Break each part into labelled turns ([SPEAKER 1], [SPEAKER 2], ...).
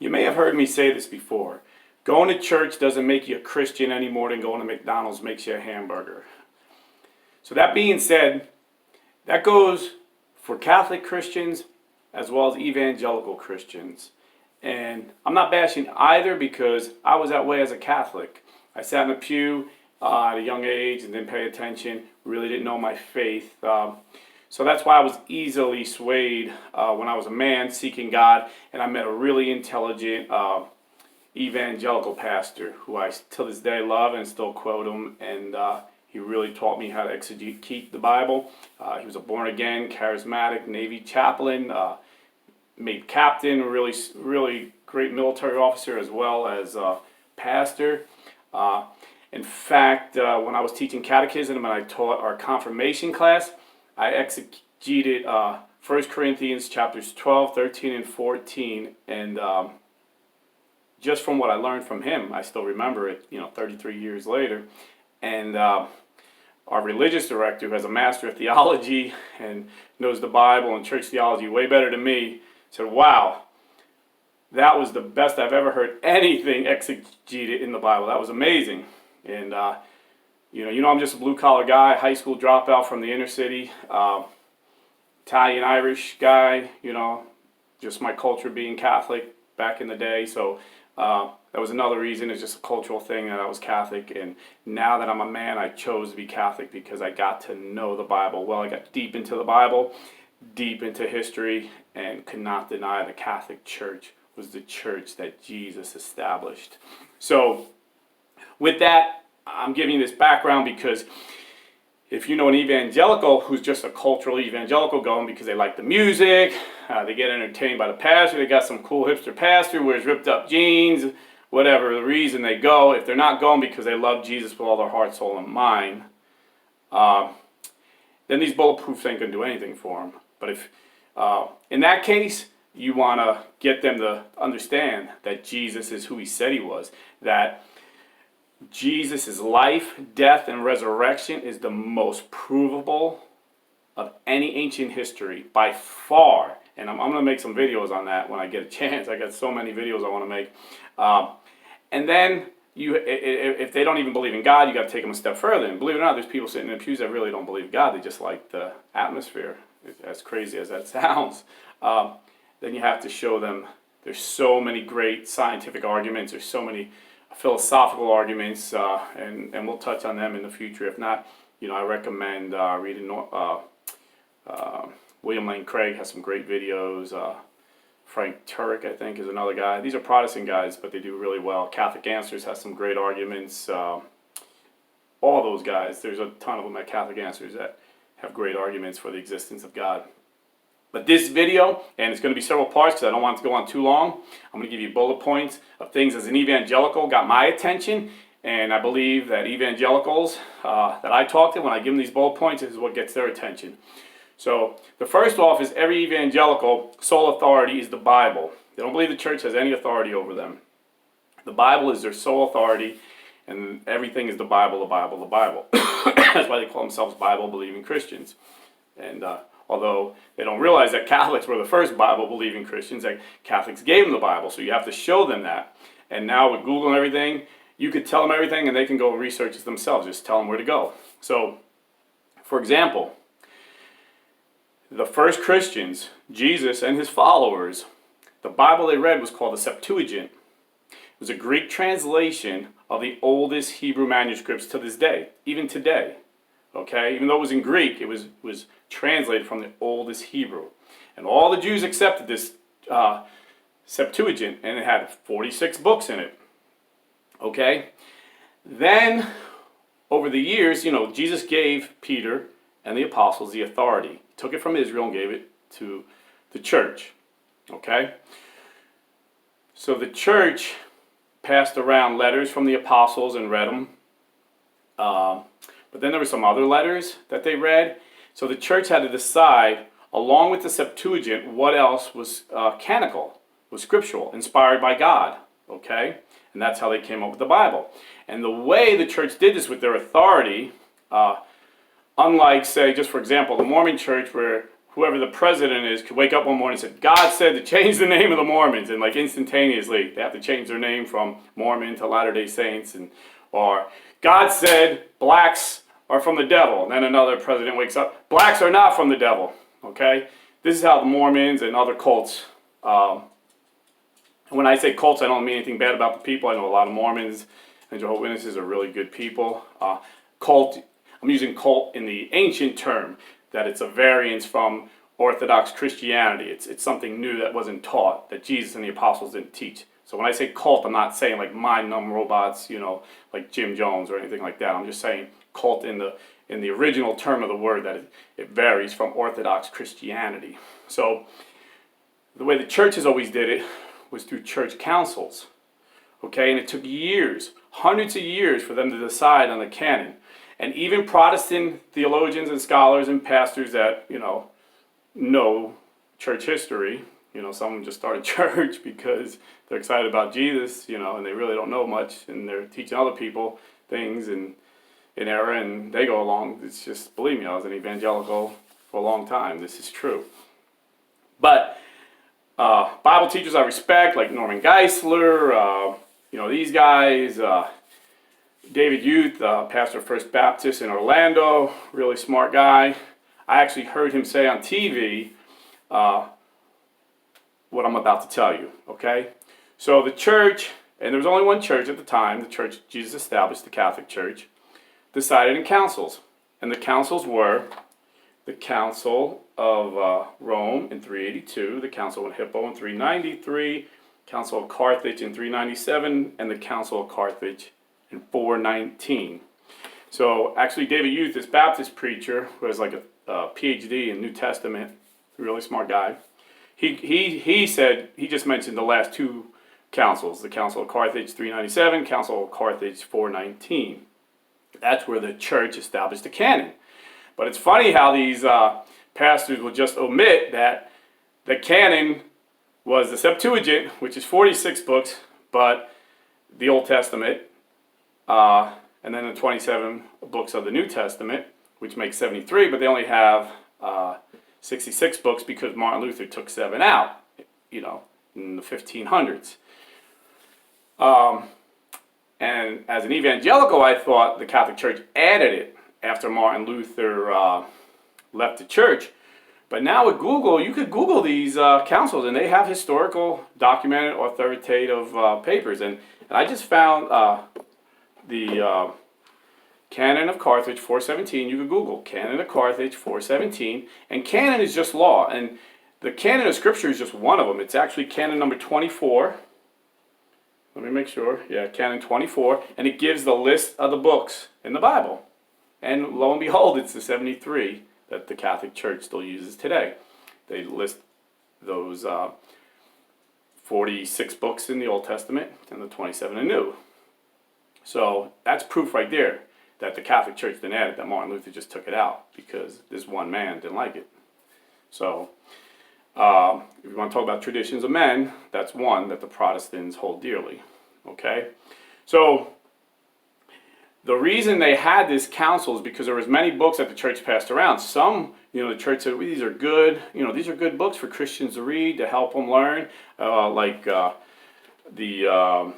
[SPEAKER 1] You may have heard me say this before. Going to church doesn't make you a Christian any more than going to McDonald's makes you a hamburger. So that being said, that goes for Catholic Christians as well as evangelical Christians. And I'm not bashing either because I was that way as a Catholic. I sat in a pew at a young age and didn't pay attention, really didn't know my faith. So that's why I was easily swayed when I was a man seeking God, and I met a really intelligent evangelical pastor who I till this day love and still quote him, and he really taught me how to exegete the Bible. He was a born-again, charismatic Navy chaplain, made captain, really great military officer as well as pastor. In fact, when I was teaching catechism and I taught our confirmation class, I exegeted 1 Corinthians chapters 12, 13, and 14, and just from what I learned from him, I still remember it, 33 years later. And our religious director, who has a master of theology and knows the Bible and church theology way better than me, said, "Wow, that was the best I've ever heard anything exegeted in the Bible. That was amazing." And I'm just a blue-collar guy, high school dropout from the inner city, Italian-Irish guy, just my culture being Catholic back in the day. So that was another reason. It's just a cultural thing that I was Catholic. And now that I'm a man, I chose to be Catholic because I got to know the Bible well. I got deep into the Bible, deep into history, and could not deny the Catholic Church was the church that Jesus established. So with that, I'm giving you this background because if you know an evangelical who's just a cultural evangelical going because they like the music, they get entertained by the pastor, they got some cool hipster pastor, wears ripped up jeans, whatever the reason they go, if they're not going because they love Jesus with all their heart, soul, and mind, then these bulletproofs ain't going to do anything for them. But if, in that case, you want to get them to understand that Jesus is who he said he was, that Jesus' life, death, and resurrection is the most provable of any ancient history by far. And I'm going to make some videos on that when I get a chance. I got so many videos I want to make. And then if they don't even believe in God, you got to take them a step further. And believe it or not, there's people sitting in the pews that really don't believe in God. They just like the atmosphere, as crazy as that sounds. Then you have to show them there's so many great scientific arguments. There's so many philosophical arguments, and we'll touch on them in the future. If not, I recommend reading William Lane Craig has some great videos. Frank Turek, I think, is another guy. These are Protestant guys, but they do really well. Catholic Answers has some great arguments. All those guys, there's a ton of them at Catholic Answers that have great arguments for the existence of God. But this video, and it's going to be several parts because I don't want it to go on too long, I'm going to give you bullet points of things as an evangelical got my attention, and I believe that evangelicals that I talk to, when I give them these bullet points, is what gets their attention. So the first off is every evangelical sole authority is the Bible. They don't believe the church has any authority over them. The Bible is their sole authority, and everything is the Bible, the Bible, the Bible. That's why they call themselves Bible-believing Christians. And although they don't realize that Catholics were the first Bible-believing Christians, that Catholics gave them the Bible, so you have to show them that. And now with Google and everything, you could tell them everything and they can go and research it themselves. Just tell them where to go. So, for example, the first Christians, Jesus and his followers, the Bible they read was called the Septuagint. It was a Greek translation of the oldest Hebrew manuscripts to this day, even today. Okay, even though it was in Greek, it was translated from the oldest Hebrew. And all the Jews accepted this Septuagint, and it had 46 books in it. Okay? Then, over the years, Jesus gave Peter and the apostles the authority. He took it from Israel and gave it to the church. Okay? So the church passed around letters from the apostles and read them. But then there were some other letters that they read. So the church had to decide, along with the Septuagint, what else was canonical, was scriptural, inspired by God. Okay? And that's how they came up with the Bible. And the way the church did this with their authority, unlike, say, just for example, the Mormon church, who whoever the president is could wake up one morning and say, God said to change the name of the Mormons, and like instantaneously they have to change their name from Mormon to Latter-day Saints, or God said blacks are from the devil, and then another president wakes up, blacks are not from the devil. Okay, this is how the Mormons and other cults. When I say cults, I don't mean anything bad about the people. I know a lot of Mormons and Jehovah's Witnesses are really good people. Cult, I'm using cult in the ancient term, that it's a variance from Orthodox Christianity. It's something new that wasn't taught, that Jesus and the apostles didn't teach. So when I say cult, I'm not saying like mind-numb robots, like Jim Jones or anything like that. I'm just saying cult in the original term of the word, that it varies from Orthodox Christianity. So the way the churches always did it was through church councils. Okay, and it took years, hundreds of years, for them to decide on the canon. And even Protestant theologians and scholars and pastors that, know church history, some of them just started church because they're excited about Jesus, and they really don't know much, and they're teaching other people things in error, and they go along. It's just, believe me, I was an evangelical for a long time. This is true. But Bible teachers I respect, like Norman Geisler, these guys, David Youth, pastor of First Baptist in Orlando, really smart guy. I actually heard him say on TV what I'm about to tell you, okay? So the church, and there was only one church at the time, the church Jesus established, the Catholic Church, decided in councils. And the councils were the Council of Rome in 382, the Council of Hippo in 393, Council of Carthage in 397, and the Council of Carthage in 419. So actually David Youth, this Baptist preacher, who has like a PhD in New Testament, a really smart guy, he said, he just mentioned the last two councils, the Council of Carthage 397, Council of Carthage 419. That's where the church established the canon. But it's funny how these pastors will just omit that the canon was the Septuagint, which is 46 books, but the Old Testament, and then the 27 books of the New Testament, which makes 73, but they only have 66 books because Martin Luther took 7 out, in the 1500s. And as an evangelical, I thought the Catholic Church added it after Martin Luther left the church. But now with Google, you could Google these councils, and they have historical, documented, authoritative papers. And I just found the Canon of Carthage 417. You could Google Canon of Carthage 417. And canon is just law. And the canon of Scripture is just one of them. It's actually canon number 24. Let me make sure. Yeah, canon 24. And it gives the list of the books in the Bible. And lo and behold, it's the 73 that the Catholic Church still uses today. They list those 46 books in the Old Testament and the 27 in the New. So that's proof right there that the Catholic Church didn't add it, that Martin Luther just took it out because this one man didn't like it. So if you want to talk about traditions of men, that's one that the Protestants hold dearly. Okay? So the reason they had this council is because there was many books that the church passed around. Some, the church said, these are good, these are good books for Christians to read, to help them learn, like the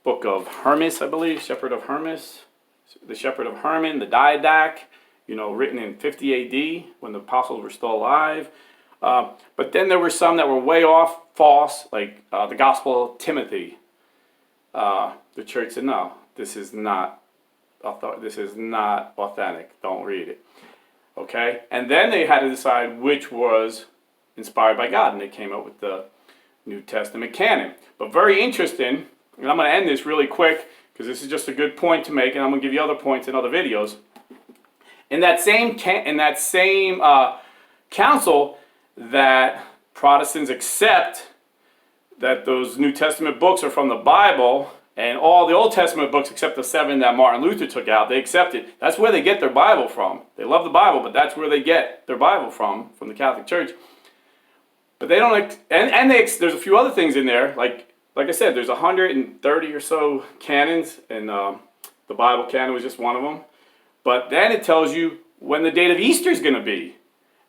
[SPEAKER 1] Book of Hermas, I believe, Shepherd of Hermas, the Shepherd of Herman, the Didache, written in 50 AD when the apostles were still alive. But then there were some that were way off, false, like the Gospel of Timothy. The church said, no, this is not authentic. Don't read it. Okay? And then they had to decide which was inspired by God, and they came up with the New Testament canon. But very interesting, and I'm going to end this really quick because this is just a good point to make, and I'm going to give you other points in other videos. In that same council, that Protestants accept that those New Testament books are from the Bible, and all the Old Testament books except the 7 that Martin Luther took out, they accept it. That's where they get their Bible from. They love the Bible, but that's where they get their Bible from the Catholic Church. But they don't, there's a few other things in there, like I said, there's 130 or so canons, and the Bible canon was just one of them. But then it tells you when the date of Easter is going to be.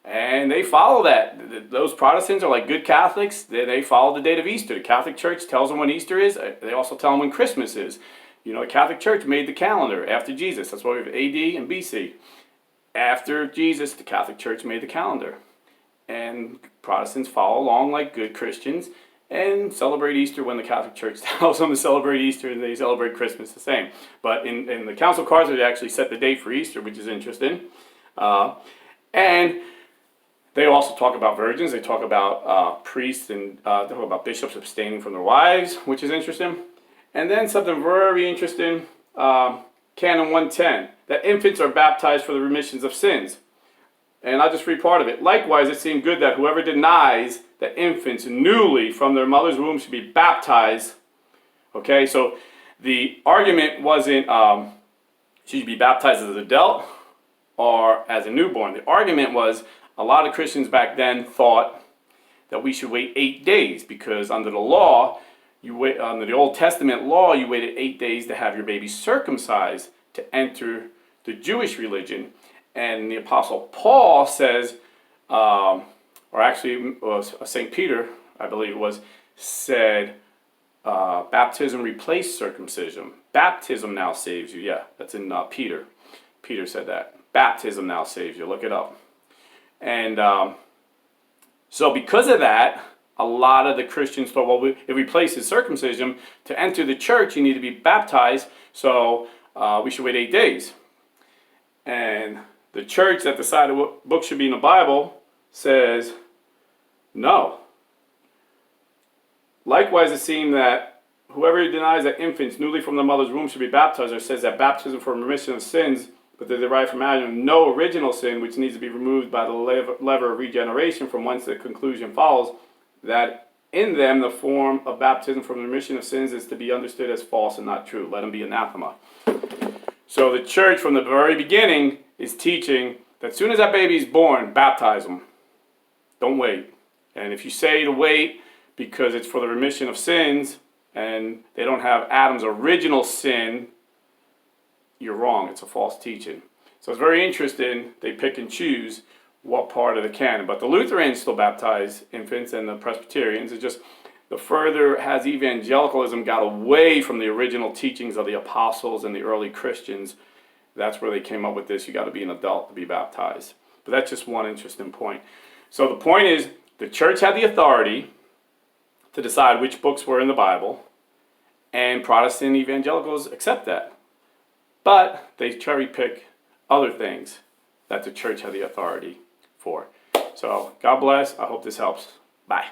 [SPEAKER 1] And they follow that. Those Protestants are like good Catholics. They follow the date of Easter. The Catholic Church tells them when Easter is. They also tell them when Christmas is. You know, the Catholic Church made the calendar after Jesus. That's why we have AD and BC. After Jesus, the Catholic Church made the calendar. And Protestants follow along like good Christians and celebrate Easter when the Catholic Church tells them to celebrate Easter, and they celebrate Christmas the same. But in the Council Cards, they actually set the date for Easter, which is interesting. And they also talk about virgins. They talk about priests and they talk about bishops abstaining from their wives, which is interesting. And then something very interesting, Canon 110, that infants are baptized for the remissions of sins. And I'll just read part of it. Likewise, it seemed good that whoever denies that infants newly from their mother's womb should be baptized. Okay, so the argument wasn't should you be baptized as an adult or as a newborn. The argument was a lot of Christians back then thought that we should wait 8 days because under the law, under the Old Testament law, you waited 8 days to have your baby circumcised to enter the Jewish religion. And the Apostle Paul says, or actually St. Peter, I believe it was, said, baptism replaced circumcision. Baptism now saves you. Yeah, that's in Peter. Peter said that. Baptism now saves you. Look it up. And so because of that, a lot of the Christians thought, well, it replaces circumcision. To enter the church, you need to be baptized, so we should wait 8 days. And the church that decided what book should be in the Bible says, no. Likewise, it seemed that whoever denies that infants newly from the mother's womb should be baptized, or says that baptism for remission of sins, but they derive from Adam no original sin, which needs to be removed by the lever of regeneration, from whence the conclusion follows, that in them the form of baptism for the remission of sins is to be understood as false and not true. Let them be anathema. So the church from the very beginning is teaching that as soon as that baby is born, baptize them. Don't wait. And if you say to wait because it's for the remission of sins and they don't have Adam's original sin, you're wrong. It's a false teaching. So it's very interesting. They pick and choose what part of the canon. But the Lutherans still baptize infants, and the Presbyterians. It's just the further has evangelicalism got away from the original teachings of the apostles and the early Christians. That's where they came up with this. You got to be an adult to be baptized. But that's just one interesting point. So the point is, the church had the authority to decide which books were in the Bible, and Protestant evangelicals accept that. But they cherry pick other things that the church had the authority for. So God bless. I hope this helps. Bye.